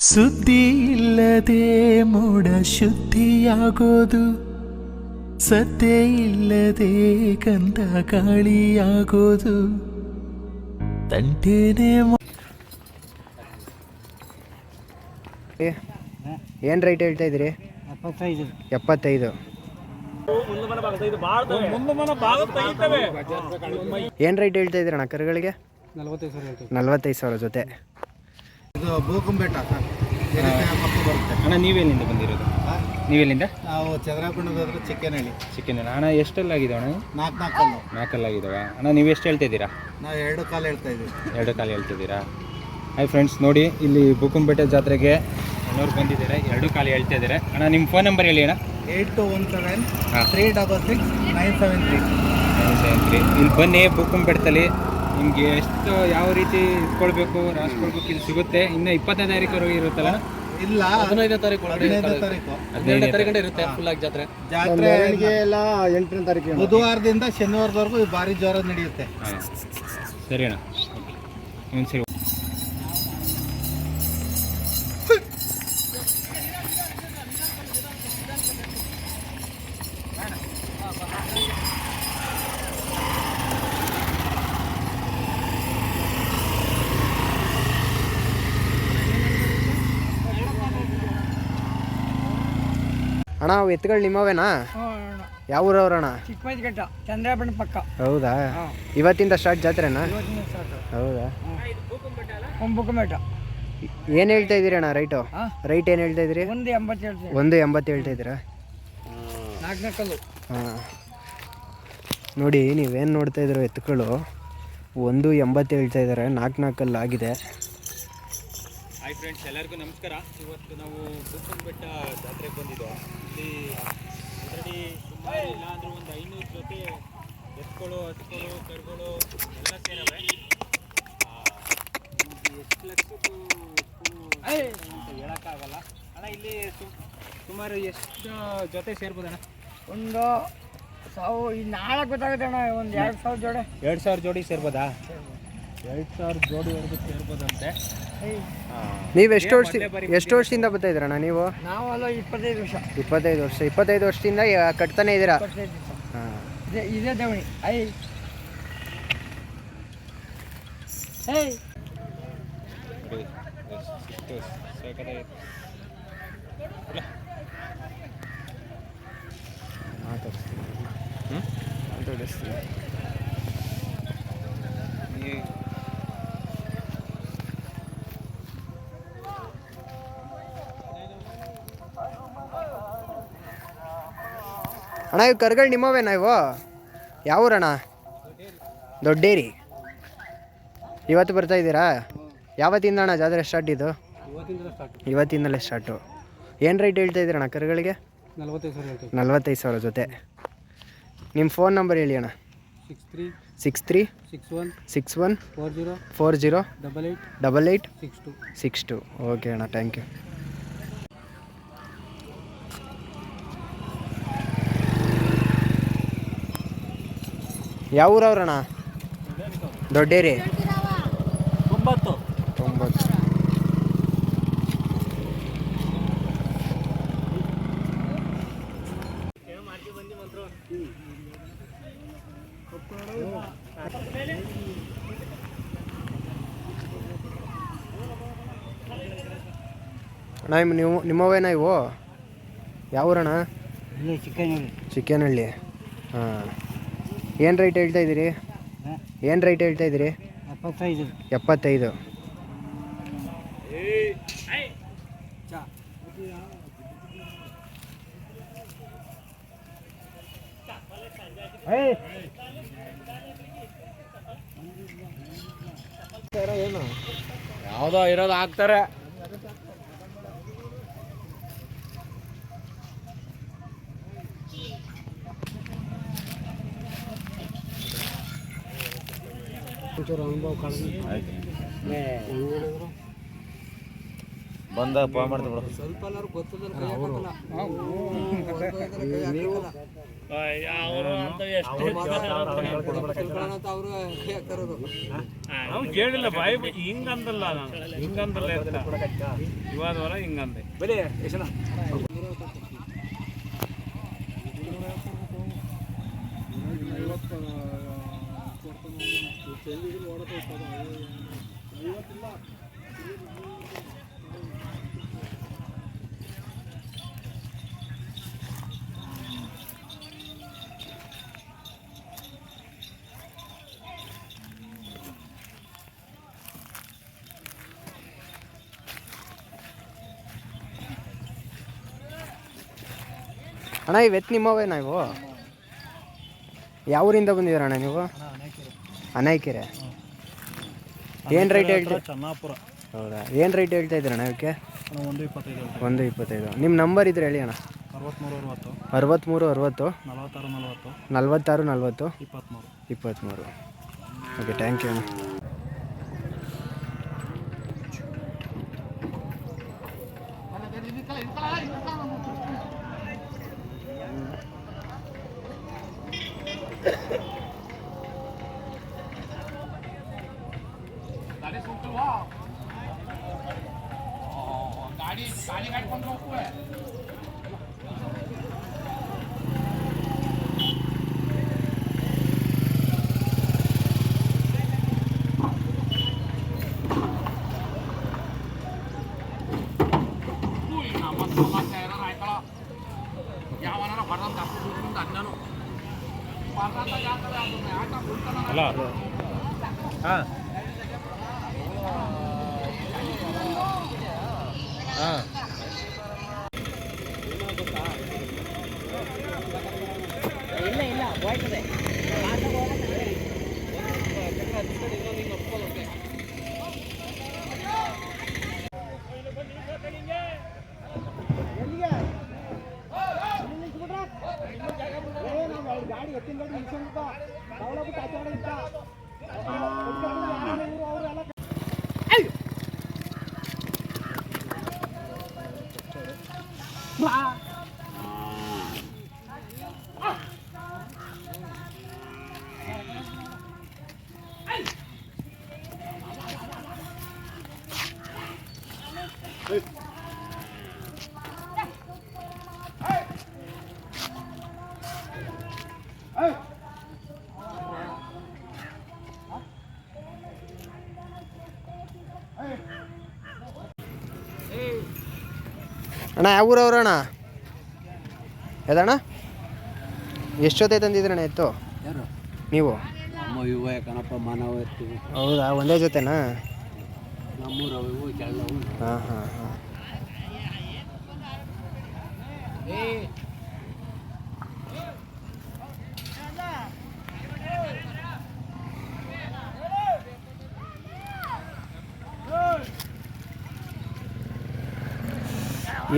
ಸುದ್ದಿ ಇಲ್ಲದೆ ಮೋಡ ಶುದ್ಧಿಯಾಗೋದು, ಸದ್ದೆ ಇಲ್ಲದೆ ಗಂಧ ಗಾಳಿಯಾಗೋದು. ತಂಟೇನೆ ಏನು ರೈಟ್ ಹೇಳ್ತಾ ಇದ್ದೀರಿ? 75. ಏನು ರೈಟ್ ಹೇಳ್ತಾ ಇದ್ದೀರಣ್ಣ ಕರುಗಳಿಗೆ? 45,000 ಜೊತೆ. ಇದು ಭೂಕುಂಬೆಟ್ಟ ಸರ್, ಅಣ್ಣ ನೀವೆಲ್ಲಿಂದ ಬಂದಿರೋದು? ನೀವೆಲ್ಲಿಂದ? ನಾವು ಚಂದ್ರಾಪುರದತ್ರ ಚಿಕ್ಕನಹಳ್ಳಿ. ಅಣ್ಣ ಎಷ್ಟೆಲ್ಲಾಗಿದೆ ಅಣ್ಣ? 4 4 ಅಣ್ಣ ನೀವು ಎಷ್ಟು ಹೇಳ್ತಾ ಇದ್ದೀರಾ? ನಾವು 2 ಕಾಲು ಹೇಳ್ತಾ ಇದ್ದೀವಿ. 2 ಕಾಲು ಹೇಳ್ತಿದ್ದೀರಾ? ಹಾಯ್ ಫ್ರೆಂಡ್ಸ್, ನೋಡಿ ಇಲ್ಲಿ ಭೂಕುಂಬೆಟ್ಟ ಜಾತ್ರೆಗೆ ಅಣ್ಣವ್ರು ಬಂದಿದ್ದಾರೆ, 2 ಕಾಲು ಹೇಳ್ತಾ ಇದ್ದಾರೆ. ಅಣ್ಣ ನಿಮ್ಮ ಫೋನ್ ನಂಬರ್ ಹೇಳಿ ಅಣ್ಣ. 8217-366-973. ಇಲ್ಲಿ ಬನ್ನಿ, ಭೂಕುಂಬೆಟ್ಟದಲ್ಲಿ ನಿಮಗೆ ಎಷ್ಟು ಯಾವ ರೀತಿ ಇಟ್ಕೊಳ್ಬೇಕು, ರಾಸ್ಕೊಳ್ಬೇಕು ಇದು ಸಿಗುತ್ತೆ. ಇನ್ನು 25ನೇ ತಾರೀಕು ಇರುತ್ತಲ್ಲ? ಇಲ್ಲ, 15ನೇ ತಾರೀಕು 12ನೇ ತಾರೀಕು ಇರುತ್ತೆ ಫುಲ್ ಆಗಿ ಜಾತ್ರೆ. ಎಲ್ಲ 8ನೇ ತಾರೀಕು, ಬುಧವಾರದಿಂದ ಶನಿವಾರದವರೆಗೂ ಭಾರಿ ಜೋರ ನಡೆಯುತ್ತೆ. ಸರಿ ಅಣ್ಣ, ಸರಿ. ಅಣ್ಣ ಅವು ಎತ್ತುಗಳು ನಿಮ್ಮವೇನಾ? ಯಾವ ಊರವ್ರಣ್ಣ? ಚಿಕ್ಕಮಂಜಘಟ್ಟ, ಚಂದ್ರಾಪುರ ಪಕ್ಕ. ಹೌದಾ? ಇವತ್ತಿಂದ ಸ್ಟಾರ್ಟ್ ಜಾತ್ರೆನಾ? ಹೌದಾ? ಭೂಕುಂಬೆಟ್ಟ. ಏನು ಹೇಳ್ತಾ ಇದ್ದೀರಿ ಅಣ್ಣ ರೈಟು? ರೈಟ್ ಏನು ಹೇಳ್ತಾ ಇದ್ದೀರಿ? 180 ಹೇಳ್ತಾ ಇದ್ದೀರಾ? 4 ಕಲ್ಲು. ಹಾಂ, ನೋಡಿ ನೀವೇನು ನೋಡ್ತಾ ಇದ್ದೀರೋ ಎತ್ತುಗಳು 180 ಹೇಳ್ತಾ ಇದ್ದಾರೆ. 4 ಕಲ್ಲು ಆಗಿದೆ. ಹಾಯ್ ಫ್ರೆಂಡ್ಸ್, ಎಲ್ಲರಿಗೂ ನಮಸ್ಕಾರ. ಇವತ್ತು ನಾವು ಭೂಕುಂಬೆಟ್ಟ ಜಾತ್ರೆಗೆ ಬಂದಿದ್ದು. ಇಲ್ಲಿ ಆಲ್ರೆಡಿ ಸುಮಾರು ಇಲ್ಲ ಅಂದ್ರೆ ಒಂದು 500 ಜೊತೆ ಎತ್ತುಗಳು, ಹಸುಗಳು, ಕರುಗಳು ಎಲ್ಲ ಸೇರವೆ. ಎಷ್ಟು ಲಕ್ಷಕ್ಕೂ ಅಂತ ಹೇಳೋಕ್ಕಾಗಲ್ಲ ಅಣ್ಣ. ಇಲ್ಲಿ ಸುಮಾರು ಎಷ್ಟು ಜೊತೆ ಸೇರ್ಬೋದಣ್ಣ? ಒಂದು 1000 ನಾಳೆ ಗೊತ್ತಾಗುತ್ತೆ ಅಣ್ಣ. ಒಂದು 2000 ಜೋಡಿ. 2000 ಜೋಡಿ ಸೇರ್ಬೋದಾ? 2000 ಜೋಡಿವರೆಗೂ ಸೇರ್ಬೋದಂತೆ. ನೀವು ಎಷ್ಟು ವರ್ಷದಿಂದ ಬರ್ತಾ ಇದ್ದೀರಣ್ಣ ನೀವು? ನಾವಲ್ಲ 25 ವರ್ಷ. 25 ವರ್ಷದಿಂದ ಕಟ್ತಾನೆ ಇದ್ದೀರಾ? ಹಾಂ, ಇದೇ ದವಣಿ. ಅಣ್ಣ ಇವು ಕರುಗಳು ನಿಮ್ಮವೇನಾ ಇವು? ಯಾವ ಊರಣ್ಣ? ದೊಡ್ಡೇರಿ. ಇವತ್ತು ಬರ್ತಾ ಇದ್ದೀರಾ? ಯಾವತ್ತಿಂದ ಅಣ್ಣ ಜಾತ್ರೆ ಸ್ಟಾರ್ಟ್ ಇದು? ಇವತ್ತಿಂದಲೇ ಸ್ಟಾರ್ಟು. ಏನು ರೈಟ್ ಹೇಳ್ತಾ ಇದ್ದೀರಣ್ಣ ಕರುಗಳಿಗೆ? 45,000 ಜೊತೆ. ನಿಮ್ಮ ಫೋನ್ ನಂಬರ್ ಹೇಳಿ ಅಣ್ಣ. 636140888862. ಓಕೆ ಅಣ್ಣ, ಥ್ಯಾಂಕ್ ಯು. ಯಾವ ಊರವ್ರಣ್ಣ? ದೊಡ್ಡೇರಿ. 90. ಅಣ್ಣ ನಿಮ್ಮವೇನಾ ಇವು? ಯಾವ ಊರಣ್ಣ? ಚಿಕ್ಕನಹಳ್ಳಿ. ಹಾಂ, ಏನು ರೈಟ್ ಹೇಳ್ತಾ ಇದ್ದೀರಿ? 75. ಏನು ಯಾವುದೋ ಇರೋದು ಹಾಕ್ತಾರೆ. ಅನುಭವ ಬಂದಾಗ ಫೋನ್ ಮಾಡ್ತೀನಿ ಬಿಡು. ನಾವು ಕೇಳಿಲ್ಲ ಬಾಯಿ ಹಿಂಗಂದಲ್ಲ ನಾನು ಹಿಂಗಂದಲ್ಲ ಇವಾಗ ಹೊರ ಹಿಂಗಂದೆ ಬರೀ ಎಷ್ಟನ ಅಣ್ಣ ಇವು ಎತ್ತು ನಿಮ್ಮವೇನಾ ಇವು? ಯಾವ ಊರಿಂದ ಬಂದಿದ್ದೀರ ಅಣ್ಣ ನೀವು? ಅನಾಯ್ಕೆರೆ. ಏನು ರೇಟ್ ಹೇಳ್ತೀರಾ? ಚೆನ್ನಾಪುರ. ಹೌದಾ, ಏನು ರೇಟ್ ಹೇಳ್ತಾ ಇದ್ದೀರ ಅಣ್ಣ ಇವಕ್ಕೆ? 1.25. 1.25. ನಿಮ್ಮ ನಂಬರ್ ಇದ್ರೆ ಹೇಳಿ ಅಣ್ಣ. 63 63 60 46 40 46 40 23. 23. ಓಕೆ, ಥ್ಯಾಂಕ್ ಯು ಅಣ್ಣ. ಹಲೋ ಹಾಂ ಹಾಂ ಅಣ್ಣ ಯಾವ ಊರವ್ರು ಅಣ್ಣ? ಯಾವ್ದಣ್ಣ? ಎಷ್ಟು ಜೊತೆ ತಂದಿದ್ರಣ್ಣ ಎತ್ತು ನೀವು? ಕಣಪ್ಪ ಮಾನವ ಇರ್ತೀವಿ. ಹೌದಾ, ಒಂದೇ ಜೊತೆನಾ? ನಮ್ಮೂರವು ಕೆಳವು. ಹಾಂ ಹಾಂ ಹಾಂ.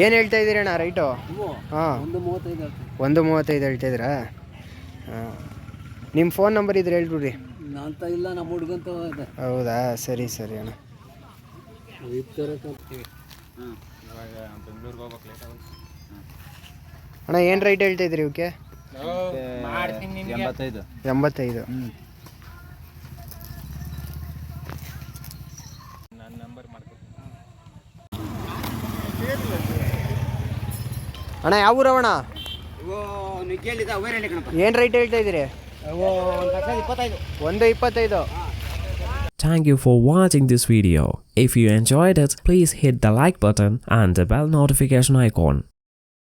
ಏನು ಹೇಳ್ತಾ ಇದ್ದೀರಿ ಅಣ್ಣ ರೈಟು? ಹಾಂ, 1.35 ಹೇಳ್ತಾ ಇದ್ದೀರಾ? ಹಾಂ, ನಿಮ್ಮ ಫೋನ್ ನಂಬರ್ ಇದ್ರೆ ಹೇಳ್ಬಿಡ್ರಿ. ಅಂತ ಇಲ್ಲ, ನಮ್ಮ ಹುಡುಗಂತ. ಹೌದಾ, ಸರಿ ಸರಿ ಅಣ್ಣ. ಅಣ್ಣ ಏನು ರೈಟ್ ಹೇಳ್ತಾ ಇದ್ರಿ ಇವಕ್ಕೆ? 85. ನನ್ನ ನಂಬರ್ ಮಾಡ್ಕೊಡ್ತೀನಿ. ಅಣ್ಣ ಯಾವ ಊರವಣ್ಣ? ಕಣಪ್ಪ. ಏನು ರೈಟ್ ಹೇಳ್ತಾ ಇದ್ದೀರಿ? 1.25. Thank you for watching this video. If you enjoyed it, please hit the like button and the bell notification icon.